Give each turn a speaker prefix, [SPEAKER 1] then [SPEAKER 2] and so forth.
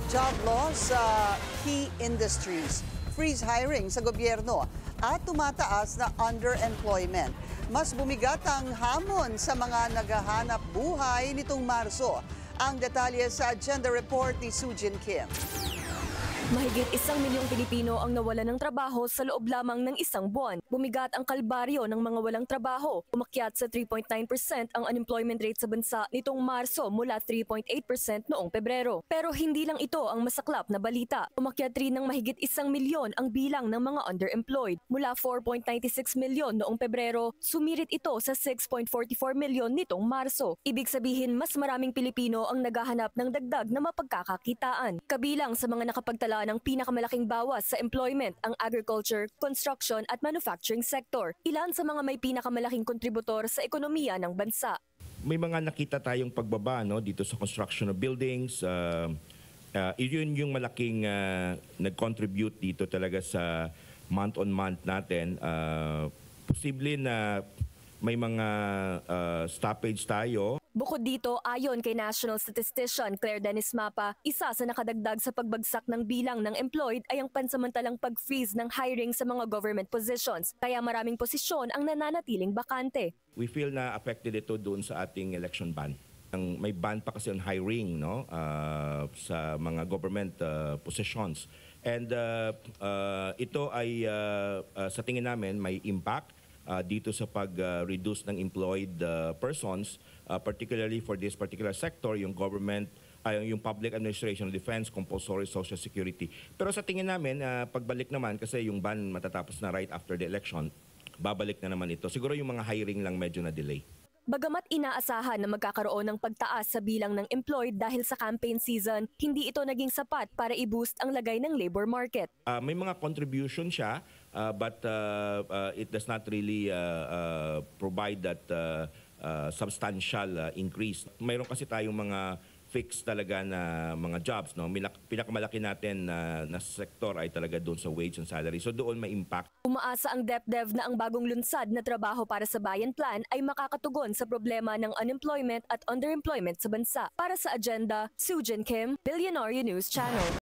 [SPEAKER 1] Job loss sa key industries, freeze hiring sa gobyerno at tumataas na underemployment. Mas bumigat ang hamon sa mga naghahanap buhay nitong Marso. Ang detalye sa Agenda Report ni Sujin Kim.
[SPEAKER 2] Mahigit 1 milyong Pilipino ang nawalan ng trabaho sa loob lamang ng isang buwan. Bumigat ang kalbaryo ng mga walang trabaho. Umakyat sa 3.9% ang unemployment rate sa bansa nitong Marso mula 3.8% noong Pebrero. Pero hindi lang ito ang masaklap na balita. Umakyat rin ng mahigit 1 milyon ang bilang ng mga underemployed. Mula 4.96 milyon noong Pebrero, sumirit ito sa 6.44 milyon nitong Marso. Ibig sabihin, mas maraming Pilipino ang naghahanap ng dagdag na mapagkakakitaan. Kabilang sa mga nakapagtala ng pinakamalaking bawas sa employment ang agriculture, construction at manufacturing sector. Ilan sa mga may pinakamalaking kontributor sa ekonomiya ng bansa.
[SPEAKER 3] May mga nakita tayong pagbaba dito sa construction of buildings. Yun yung malaking nag-contribute dito talaga sa month-on-month natin. Posible na may mga stoppage tayo.
[SPEAKER 2] Bukod dito, ayon kay National Statistician Claire Dennis Mapa, isa sa nakadagdag sa pagbagsak ng bilang ng employed ay ang pansamantalang pag-freeze ng hiring sa mga government positions. Kaya maraming posisyon ang nananatiling bakante.
[SPEAKER 3] We feel na affected ito doon sa ating election ban. May ban pa kasi on hiring sa mga government positions. And ito ay sa tingin namin may impact dito sa pag-reduce ng employed persons, particularly for this particular sector, yung government, yung public administration, defense, compulsory social security. Pero sa tingin namin, pagbalik naman, kasi yung ban matatapos na right after the election, babalik na naman ito. Siguro yung mga hiring lang medyo na-delay.
[SPEAKER 2] Bagamat inaasahan na magkakaroon ng pagtaas sa bilang ng employed dahil sa campaign season, hindi ito naging sapat para i-boost ang lagay ng labor market.
[SPEAKER 3] May mga contribution siya, but it does not really provide that substantial increase. Mayroon kasi tayong mga fixed talaga na mga jobs. Pinakamalaki natin na sektor ay talaga doon sa wage and salary. So doon may impact.
[SPEAKER 2] Umaasa ang DepDev na ang bagong lunsad na trabaho para sa bayan plan ay makakatugon sa problema ng unemployment at underemployment sa bansa. Para sa Agenda, Sujin Kim, Billionaire News Channel.